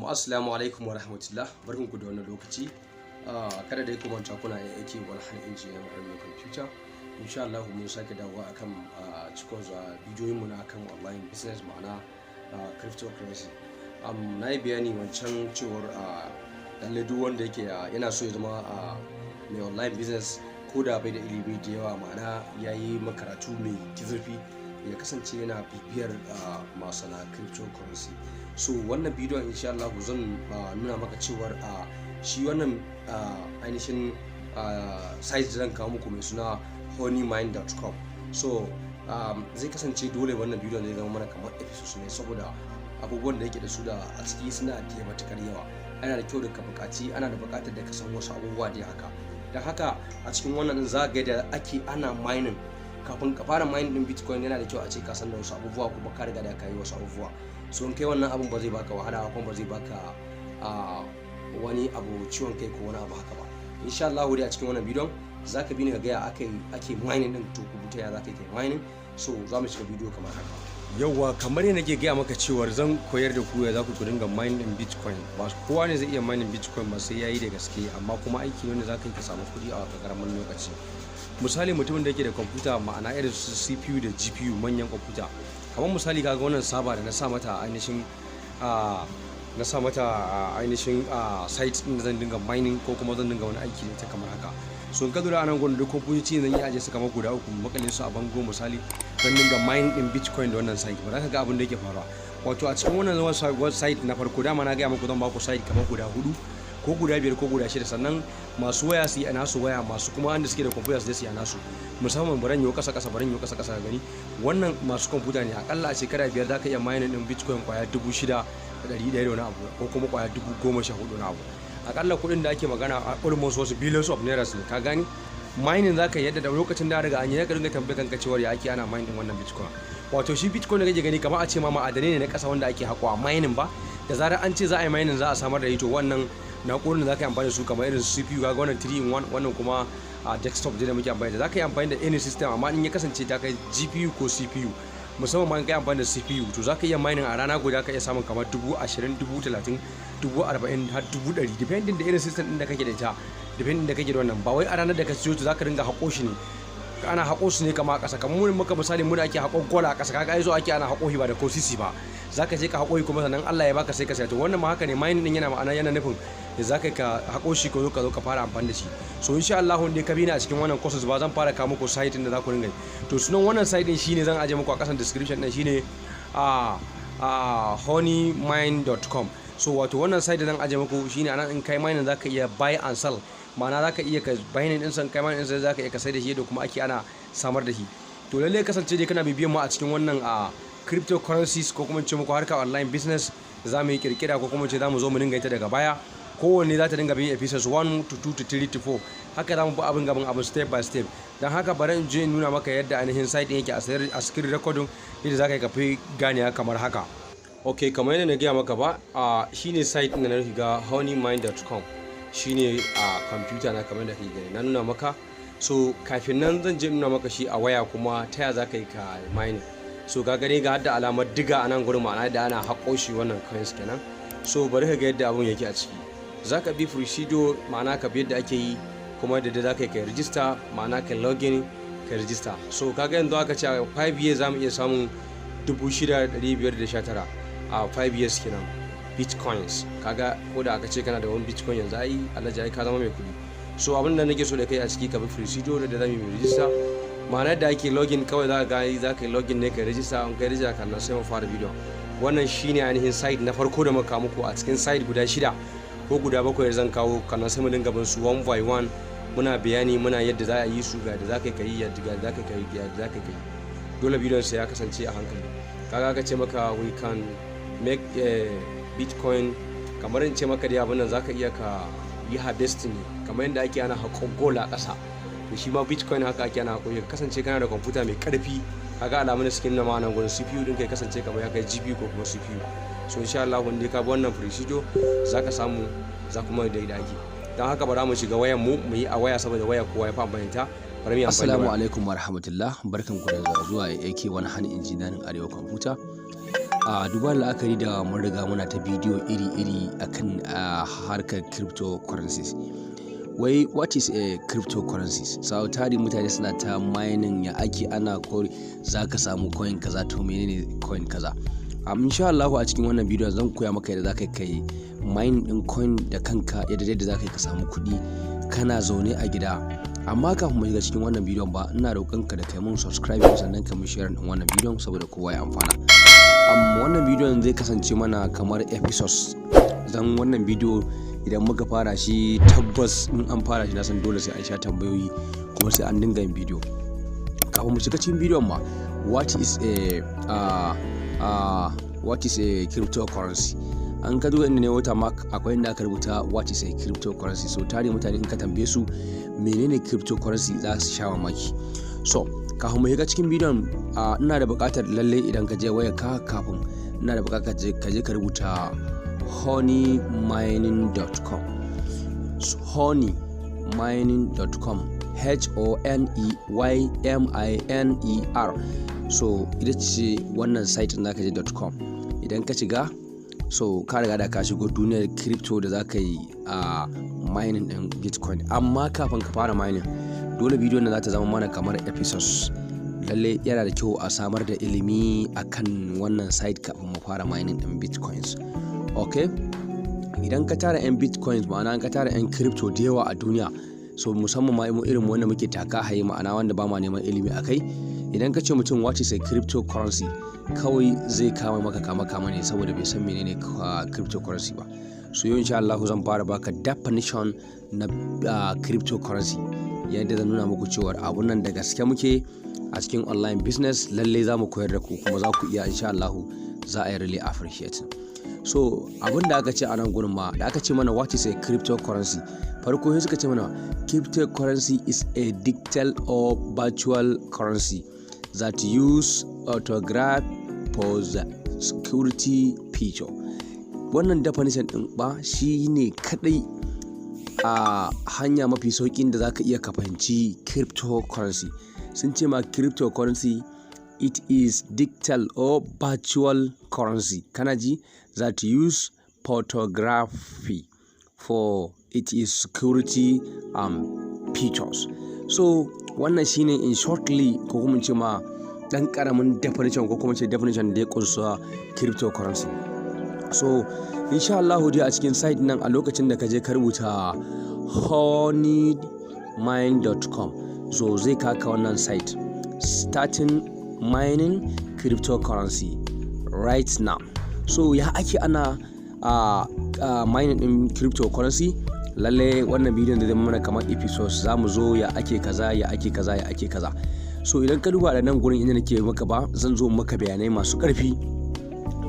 Assalamu alaikum wa rahmatullah, barkanku da wannan lokaci. Kada dai ku manta kuna aiki wani engineer a computer. Insha Allah mun sake dawowa akan cikon bidiyoyin mu na akan online business ma'ana cryptocurrency. Na yi bayani wancan cewar lalle duk wanda yake yana so ya zama mai online business ko da bai da ilimi da yawa ma'ana yayi makaratu mai zurfi ya kasance yana bibiyar masu na cryptocurrency. So wannan bidiyon insha Allah zan nuna maka cewar shi wannan ainihin site zan kawo muku mai suna honeymind.com. so zai kasance dole wannan bidiyon zai zama mana kamar episode ne saboda abubuwan da yake da su da a ciki suna da matukar yawa. Ana da kyau da ka buƙaci, ana da buƙatar da ka san wasu abubuwa da haka. Da haka a cikin wannan din za ga da ake ana mining. Kafin ka fara mining din Bitcoin yana da kyau a ce ka san da wasu abubuwa kuma ka riga da ka yi wasu abubuwa. So in kai wannan abun ba zai baka wahala kuma ba zai baka wani abu ciwon kai ko wani abu haka ba. Insha Allah dai a cikin wannan bidiyon zaka bi ni ga ya ake mining din to kubuta ya zaka kai mining. So za mu shiga bidiyo kamar haka. Yauwa kamar yadda nake gaya maka cewar zan koyar da ku ya za ku dinga mining din Bitcoin. Ba kowa ne zai iya mining Bitcoin ba sai yayi da gaske, amma kuma aiki ne wanda zaka yi ka samu kuɗi a karamin lokaci. Misali mutumin da yake da kwamfuta ma'ana irin su CPU da GPU manyan kwamfuta, kamar misali kaga wannan saba da na sa mata ainihin site din da zan dinga mining ko kuma zan dinga wani aiki ne ta kamar haka. So in ka dora anan gurin da kwamfutoci zan yi aje su kamar guda uku makalin su a bango, misali zan dinga mining din Bitcoin da wannan site. Ba za ka ga abin da yake faruwa. Wato a cikin wannan website na farko dama na ga muku zan ba ku site kamar guda 4 ko guda 5 ko guda 6, sannan masu waya su yi nasu waya, masu kuma wanda suke da kwamfuta su yi nasu. Musamman baran yau kasa gani wannan masu kwamfuta ne akalla a shekara 5 za ka iya mining din Bitcoin kwaya 6,100 da wani abu ko kuma kwaya 14,000 na abu. Akalla kuɗin da ake magana a almost wasu billions of naira ne, ka gani. Mining za ka yadda da lokacin da riga an yi ka dinga tambayar kanka cewar ya ake ana mining din wannan Bitcoin. Wato shi Bitcoin da kake gani kamar a ce ma ma'adanai ne na ƙasa wanda ake haƙwa mining ba, da zarar an ce za a yi mining za a samar da ito wannan na'urar da za ka yi amfani da su kamar irin CPU ga wannan 3-in-1 wannan kuma a desktop da muke amfani da za ka yi amfani da any system, amma in ya kasance ta kai GPU ko CPU musamman ma in kai amfani da CPU to za ka iya mining a rana guda ka iya samun kamar 20,000, 30,000, 40,000 har 100,000 depending da irin system din da kake da ita, depending da kake da wannan. Ba wai a ranar da ka siyo to za ka dinga haƙo shi ne, ana haƙo su ne kama a ƙasa. Kamar mun maka misali mun ake haƙo gola a ƙasa, kaga ai zo ake ana haƙo shi ba da ko sisi ba, za ka je ka haƙo shi kuma sannan Allah ya baka sai ka saya. To wannan ma haka ne, mining din yana ma'ana yana nufin da za ka haƙo shi ko ka zo ka fara amfani da shi. So insha Allah dai ka bi ni a cikin wannan courses ba zan fara kawo muku site din da za ku dinga yi. To sunan wannan site din shine zan aje muku a ƙasan description din, shine honeymind.com. So wato wannan site da zan aje muku shine anan in kai mining za ka iya buy and sell, ma'ana za ka iya ka mining din san kai mining din sai za ka iya ka sai da shi da kuma ake ana samar da shi. To lalle kasance dai kana bibiyan mu a cikin wannan cryptocurrencies ko kuma ce muku harkar online business da za mu yi kirkira ko kuma ce za mu zo mu dinga ita daga baya. Kowanne za ta dinga bin episodes 1 to 2 to 3 to 4, haka za mu bi abin step by step. Don haka bari in je in nuna maka yadda ainihin site din yake a screen recording yadda za ka yi kafi ganewa kamar haka. Ok, kamar yadda na gaya maka ba, shine site din da na shiga honeymind.com, shine a computer na kamar da kake gani na nuna maka. So kafin nan zan je nuna maka shi a waya kuma ta ya za ka yi ka mining. So ga gani ga hadda alamar diga a nan gurin, ma'ana da ana haƙo shi wannan coins kenan. So bari ka ga yadda abun yake a ciki. Za ka bi procedure, ma'ana ka bi yadda ake yi kuma da za ka yi kai register, ma'ana ka login ka register. So kaga yanzu aka ce 5 years za mu iya samun 6,519 a 5 years kenan Bitcoins. Kaga ko da aka ce kana da wani Bitcoin yanzu ai alhaji ai ka zama mai kuɗi. So abin da nake so da kai a ciki ka bi procedure da za mu yi register, ma'ana da ake login kawai za ka yi login ne ka register. In kai register kan nan sai mu fara bidiyon. Wannan shine ainihin site na farko da muka muku a cikin site guda 6 ko guda 7 zan kawo, kana sai mu dinga bin su one by one muna bayani, muna yadda za a yi su, ga da za ka yi yadda za ka yi. Dole bidiyon sai ya kasance a hankali. Kaga ka ce maka we can make Bitcoin, kamar in ce maka dai abin nan za ka iya ka yi harvesting kamar yadda ake ana haƙon gola a ƙasa. To shi ma Bitcoin haka ake ana haƙo, ka kasance kana da kwamfuta mai ƙarfi. Kaga alamun skin na ma'anan gurin CPU din kai kasance kamar ya kai GPU ko kuma CPU. So insha Allah wanda ka bi wannan procedure za ka samu za kuma da ake. Don haka bara mu shiga wayan mu yi a waya saboda waya kowa ya fi amfani ta. Assalamu alaikum wa rahmatullah, barkanku da zuwa AK wani engineering arewa computer. a duba la'akari da mun riga muna ta bidiyo iri-iri akan harkar cryptocurrencies. Wai what is a cryptocurrencies? Sau tari mutane suna ta mining, ya ake ana kori za ka samu coin kaza, to menene coin kaza. Insha Allah a cikin wannan bidiyon zan koya maka yadda za ka kai mining din coin da kanka, yadda za ka samu kuɗi kana zaune a gida. Amma kafin mu shiga cikin wannan bidiyon ba, ina roƙon ka da kai mun subscribe sannan ka mu share din wannan bidiyon saboda kowa ya amfana. Wannan bidiyon zai kasance mana kamar episodes. Dan wannan bidiyo idan muka fara shi, tabbas in an fara shi na san dole sai an sha tambayoyi kuma sai an dinga yin bidiyo. Kafin mu shiga cikin bidiyon ma, what is a cryptocurrency? An ka duba inda ne watermark akwai inda aka rubuta what is a cryptocurrency. So tare mutane in ka tambaye su menene cryptocurrency za su sha mamaki. So kafin mu shiga cikin bidiyon, ina da buƙatar lalle idan ka je wayarka, kafin ina da buƙatar ka je ka rubuta honeymining.com. honeymining.com, HONEYMINER. So ita ce wannan site da ka je .com. Idan ka shiga, so ka riga da ka shigo duniyar crypto da za ka yi mining din bitcoin. Amma kafin ka fara mining, dole bidiyon nan za ta zama mana kamar episodes. Lalle yana da kyau a samar da ilimi akan wannan site kafin mu fara mining din bitcoins. Okay, idan ka tara 'yan bitcoins, ma'ana ka tara 'yan crypto da yawa a duniya, so musamman ma irin wanda muke taka haye, ma'ana wanda ba ma neman ilimi akai, idan ka ce mutum what is a cryptocurrency, kawai zai kama maka kama ne saboda bai san menene cryptocurrency ba. So yau insha Allah zan fara baka definition na cryptocurrency, yadda zan nuna muku cewa abun nan da gaske muke a cikin online business. Lalle za mu koyar da ku kuma za ku iya, insha Allah za a yi really appreciate. So abin da aka ce a nan gurin ma, da aka ce mana what is a cryptocurrency, farko sai suka ce mana cryptocurrency is a digital or virtual currency that use autograph for the security feature. Wannan definition din ba shi ne kadai a hanya mafi saukin da zaka iya ka fahimci cryptocurrency. Sun ce ma cryptocurrency, it is digital or virtual currency, kana ji, that use photography for its security features. So wannan shine in shortly, ko kuma ce ma dan karamin definition, ko kuma ce definition da ya kunsa cryptocurrency. So insha Allah dai a cikin site nan, a lokacin da ka je ka rubuta honeymining.com, so zai kaka wannan site starting mining cryptocurrency right now. So ya ake ana mining din cryptocurrency. Lalle wannan bidiyon da zai mana kamar episodes, za mu zo ya ake kaza, ya ake kaza, ya ake kaza. So idan ka duba da nan gurin inda nake maka ba, zan zo maka bayanai masu ƙarfi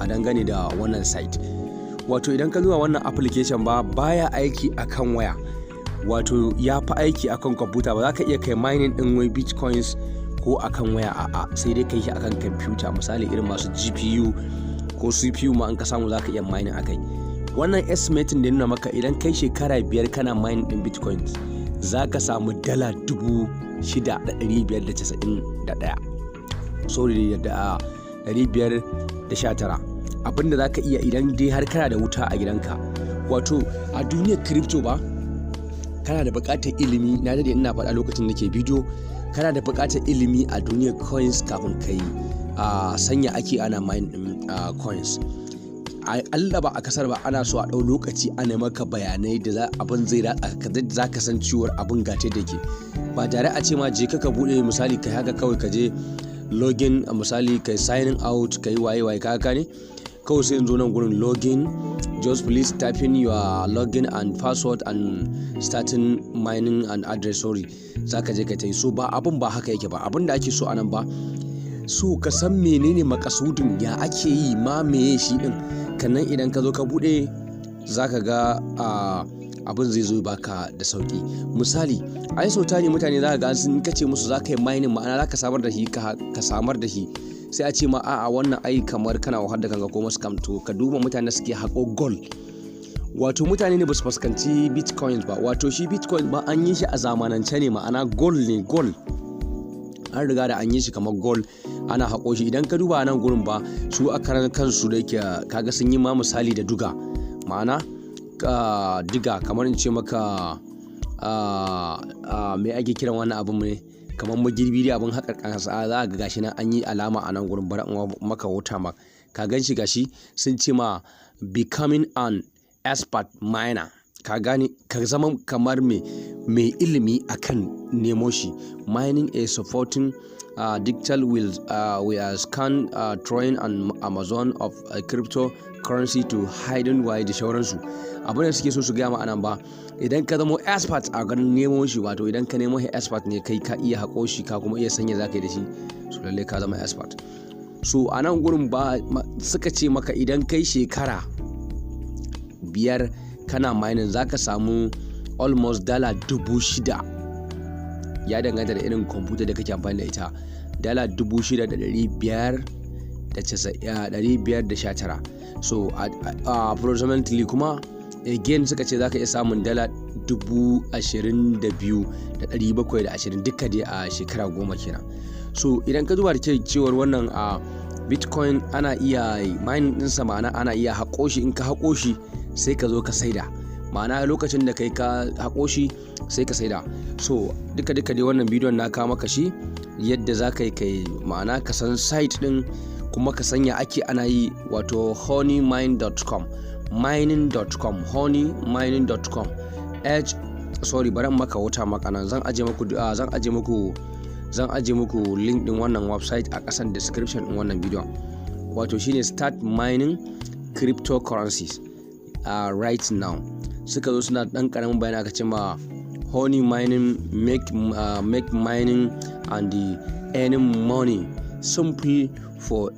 a dangane da wannan site. Wato idan ka duba wannan application ba, baya aiki akan waya, wato ya fi aiki akan kwamfuta. Ba za ka iya kai mining din wai bitcoins ko akan waya, a'a, sai dai kai shi akan kwamfuta. Misali irin masu GPU ko CPU ma an ka samu za ka iya mining akai. Wannan estimating da nuna maka idan kai shekara 5 kana mining din bitcoins, za ka samu dala 6,591, sorry, da 519. Abinda za ka iya idan dai har kana da wuta a gidanka. Wato a duniyar crypto ba, kana da buƙatar ilimi. Na dade ina faɗa lokacin da ke bidiyo, kana da buƙatar ilimi a duniyar coins kafin ka yi sanya ake ana mining din coins. Allah ba a kasar ba, ana so a ɗau lokaci ana maka bayanai da abin zai za ka san ciwon abin gate da ke, ba tare a ce ma je ka buɗe misali kai haka kawai ka je login, misali kai signing out, kai waye ka haka ne kawai, sai in zo nan gurin login, just please type in your login and password and starting mining and address, sorry, zaka je ka ta yi. So ba abin ba haka yake ba. Abin da ake so anan ba, so ka san menene makasudin, ya ake yi ma, meye shi din. Kannan idan ka zo ka bude, zaka ga abin zai zo baka da sauki. Misali, ai so tani mutane zaka ga sun kace musu zaka yi mining, ma'ana zaka samar da shi, ka samar da shi, sai a ce ma a'a wannan ai kamar kana wahar da kanka ko scam. To ka duba mutane suke haƙo gold. Wato mutane ne ba su fuskanci bitcoins ba. Wato shi bitcoin ba an yi shi a zamanance ne, ma'ana gold ne, gold. an riga da an yi shi kamar gold ana haƙo shi. Idan ka duba nan gurin ba su a karan kansu da yake kaga sun yi ma misali da duga, ma'ana diga kamar in ce maka me ake kiran wannan abin ne kamar magirbi da abin haƙar ƙasa, za ga gashi nan an yi alama a nan gurin, bari maka watermark ka gan shi gashi sun ce ma becoming an expert miner, ka gane ka zama kamar mai ilimi akan nemo shi. Mining a supporting digital will scan throwing on Amazon of cryptocurrency to hidden why da sauransu. Abin da suke so su gaya ma anan ba, idan ka zama expert a ganin nemo shi, wato idan ka nemo expert ne kai ka iya haƙo shi ka kuma iya sanya zaka yi da shi, so lalle ka zama expert. So a nan gurin ba suka ce maka idan kai shekara 5 kana mining zaka samu almost $6,000, ya danganta da irin kwamfuta da kake amfani da ita, $6,519. So approximately kuma again suka ce zaka iya samun $22,720 duka dai a shekara 10 kenan. So idan ka duba da cewar wannan bitcoin ana iya mining ɗinsa, ma'ana ana iya haƙo shi, in ka haƙo shi sai ka zo ka saida, ma'ana lokacin da kai ka haƙo shi sai ka saida. So duka dai wannan bidiyon na kawo maka shi yadda za ka yi kai, ma'ana ka san site ɗin kuma ka sanya ake ana yi, wato honeymining.com honeymining.com bari maka wata makana, zan aje muku link din wannan website a ƙasan description din wannan bidiyon, wato shine start mining cryptocurrencies right now. Suka zo suna dan karamin bayani aka ce ma honey mining make mining and earning money simple for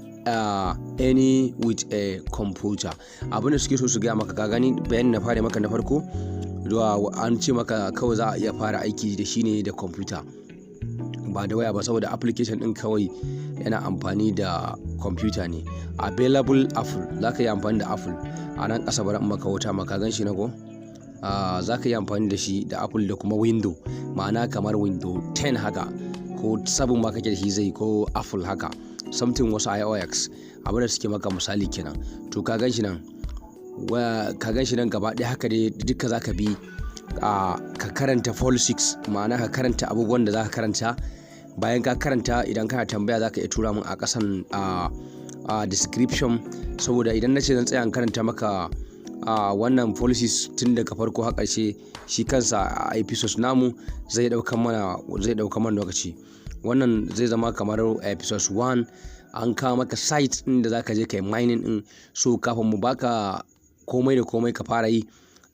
any with a computer. Abin da suke so su gaya maka, ka gani bayani na fara maka na farko an ce maka kawai za a iya fara aiki da shi ne da computer ba da waya ba, saboda application din kawai yana amfani da computer ne. Available Apple, za ka yi amfani da Apple a nan ƙasa, bari maka wuta maka gan shi na ko za ka yi amfani da shi da Apple da kuma window, ma'ana kamar window 10 haka ko 7 ma kake da shi zai, ko Apple haka something wasu iOS, abin da suke maka misali kenan. To ka gan shi nan gaba ɗaya haka dai duka za ka bi ka karanta politics, ma'ana ka karanta abubuwan da za ka karanta. Bayan ka karanta, idan kana tambaya za ka iya tura min a ƙasan description, saboda idan na ce zan tsaya karanta maka wannan policies tun daga farko har ƙarshe, shi kansa a episodes namu zai ɗauka mana lokaci. Wannan zai zama kamar episodes 1, an kawo maka site ɗin da za ka je ka yi mining ɗin. So kafin mu baka komai da komai ka fara yi,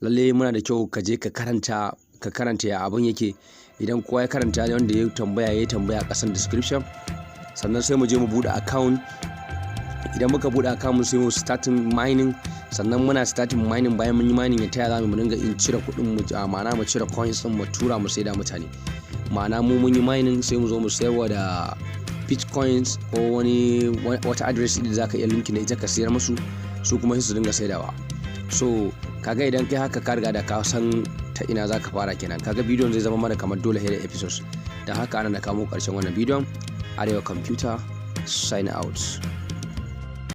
lalle muna da kyau ka je ka karanta ya abin yake. Idan kowa ya karanta, wanda ya tambaya a ƙasan description, sannan sai mu je mu buɗe account. Idan muka buɗe account sai mu starting mining, sannan muna starting mining. Bayan mun yi mining, ya taya za mu dinga in cire kuɗin mu, ma'ana mu cire coins ɗin mu tura mu saida mutane. Ma'ana mun yi mining sai mu zo mu sayarwa da bitcoins ko wata address da za ka iya linkin da ita ka sayar musu, su kuma sai su dinga saidawa. So kaga idan kai haka ka riga da ka san ta ina za ka fara kenan. Kaga bidiyon zai zama mana kamar dole da episodes. Da haka ana da kamo ƙarshen wannan bidiyon. Arewa Computer sign out.